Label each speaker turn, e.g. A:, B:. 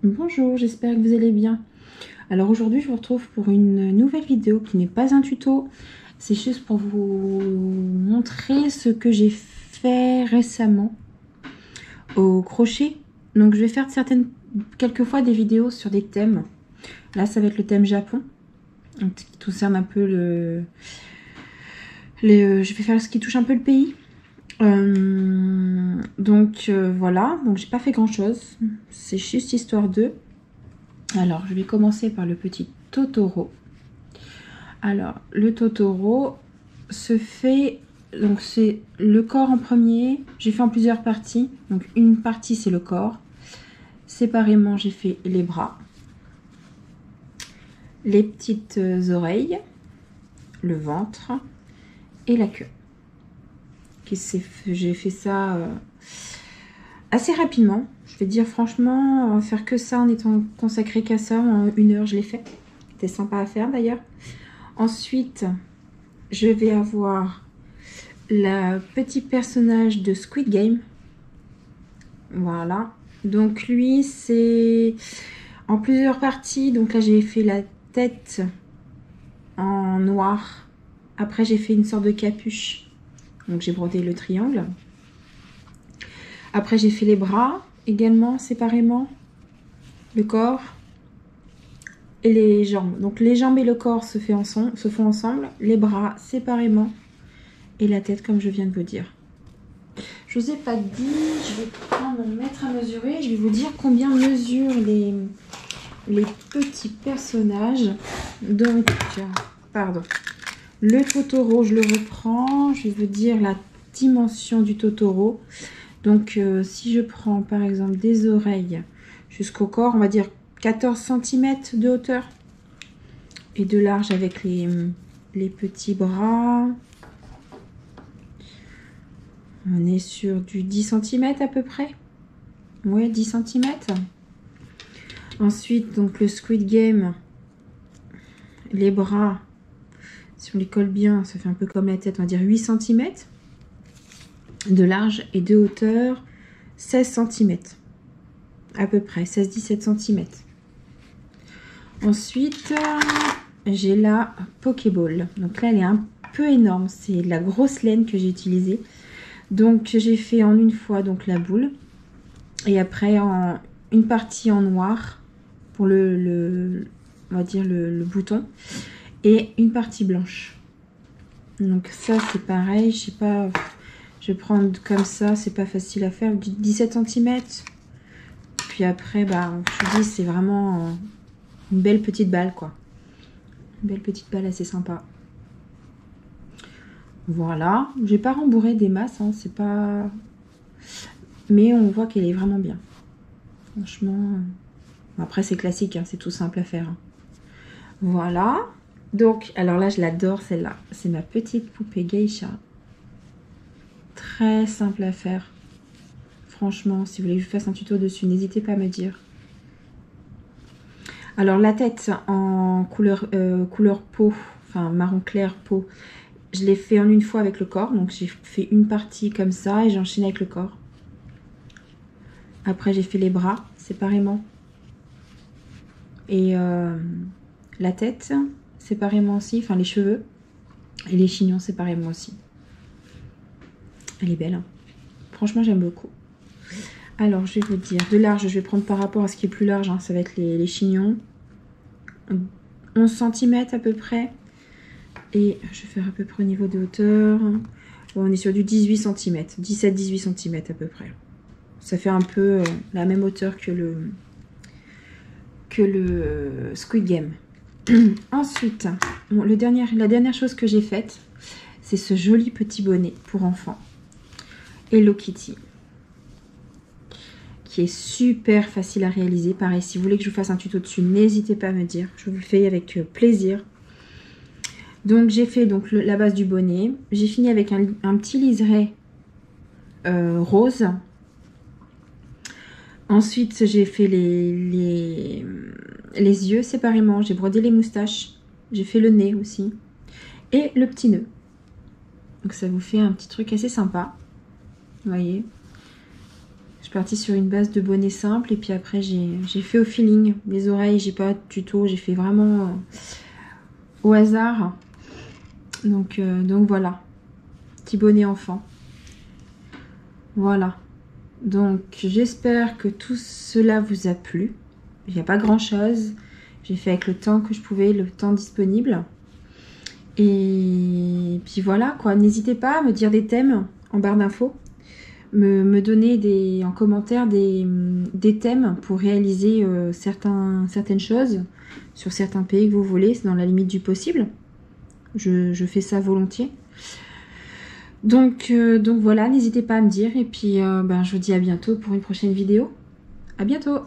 A: Bonjour, j'espère que vous allez bien. Alors aujourd'hui, je vous retrouve pour une nouvelle vidéo qui n'est pas un tuto. C'est juste pour vous montrer ce que j'ai fait récemment au crochet. Donc je vais faire quelquefois des vidéos sur des thèmes. Là, ça va être le thème Japon, donc, qui concerne un peu je vais faire ce qui touche un peu le pays. Voilà, donc j'ai pas fait grand chose. C'est juste histoire d'eux. Alors, je vais commencer par le petit Totoro. Alors, le Totoro se fait... Donc, c'est le corps en premier. J'ai fait en plusieurs parties. Donc, une partie, c'est le corps. Séparément, j'ai fait les bras, les petites oreilles, le ventre et la queue. J'ai fait ça assez rapidement. Je vais dire franchement, faire que ça en étant consacré qu'à ça, en 1 heure, je l'ai fait. C'était sympa à faire d'ailleurs. Ensuite, je vais avoir le petit personnage de Squid Game. Voilà. Donc lui, c'est en plusieurs parties. Donc là, j'ai fait la tête en noir. Après, j'ai fait une sorte de capuche. Donc j'ai brodé le triangle. Après, j'ai fait les bras également séparément. Le corps et les jambes. Donc les jambes et le corps se font ensemble. Les bras séparément. Et la tête comme je viens de vous dire. Je vous ai pas dit, je vais prendre mon mètre à mesurer. Je vais vous dire combien mesurent les petits personnages. Donc, pardon. Le Totoro, je le reprends. Je vais vous dire la dimension du Totoro. Donc, si je prends par exemple des oreilles jusqu'au corps, on va dire 14 cm de hauteur. Et de large avec les petits bras. On est sur du 10 cm à peu près. Ouais, 10 cm. Ensuite, donc le Squid Game. Les bras, si on les colle bien, ça fait un peu comme la tête, on va dire 8 cm. De large et de hauteur, 16 cm. À peu près, 16-17 cm. Ensuite, j'ai la Pokéball. Donc là, elle est un peu énorme. C'est de la grosse laine que j'ai utilisée. Donc j'ai fait en une fois donc la boule et après une partie en noir pour on va dire le bouton et une partie blanche. Donc ça c'est pareil, je sais pas, je vais prendre comme ça, c'est pas facile à faire, 17 cm. Puis après bah je vous dis c'est vraiment une belle petite balle quoi. Une belle petite balle assez sympa. Voilà, j'ai pas rembourré des masses, hein, c'est pas... Mais on voit qu'elle est vraiment bien. Franchement, après c'est classique, hein, c'est tout simple à faire. Hein. Voilà, donc, alors là je l'adore celle-là. C'est ma petite poupée geisha. Très simple à faire. Franchement, si vous voulez que je fasse un tuto dessus, n'hésitez pas à me dire. Alors la tête en couleur peau, enfin marron clair peau. Je l'ai fait en une fois avec le corps, donc j'ai fait une partie comme ça et j'ai enchaîné avec le corps. Après j'ai fait les bras séparément. Et la tête séparément aussi, enfin les cheveux. Et les chignons séparément aussi. Elle est belle, hein. Franchement j'aime beaucoup. Alors je vais vous dire, de large je vais prendre par rapport à ce qui est plus large, hein, ça va être les chignons. 11 cm à peu près. Et je vais faire à peu près au niveau de hauteur. Bon, on est sur du 18 cm. 17-18 cm à peu près. Ça fait un peu la même hauteur que le Squid Game. Ensuite, bon, la dernière chose que j'ai faite, c'est ce joli petit bonnet pour enfants. Hello Kitty. Qui est super facile à réaliser. Pareil, si vous voulez que je vous fasse un tuto dessus, n'hésitez pas à me dire. Je vous le fais avec plaisir. Donc j'ai fait donc la base du bonnet. J'ai fini avec un petit liseré rose. Ensuite j'ai fait les yeux séparément. J'ai brodé les moustaches. J'ai fait le nez aussi. Et le petit nœud. Donc ça vous fait un petit truc assez sympa. Vous voyez. suis partie sur une base de bonnet simple et puis après j'ai fait au feeling. Les oreilles, j'ai pas de tuto, j'ai fait vraiment au hasard. Donc voilà, petit bonnet enfant. Voilà. Donc j'espère que tout cela vous a plu. Il n'y a pas grand chose. J'ai fait avec le temps que je pouvais, le temps disponible. Et puis voilà quoi. N'hésitez pas à me dire des thèmes en barre d'infos. Me donner en commentaire des thèmes pour réaliser certaines choses sur certains pays que vous voulez. C'est dans la limite du possible. Je fais ça volontiers. Donc voilà, n'hésitez pas à me dire. Et puis je vous dis à bientôt pour une prochaine vidéo. À bientôt!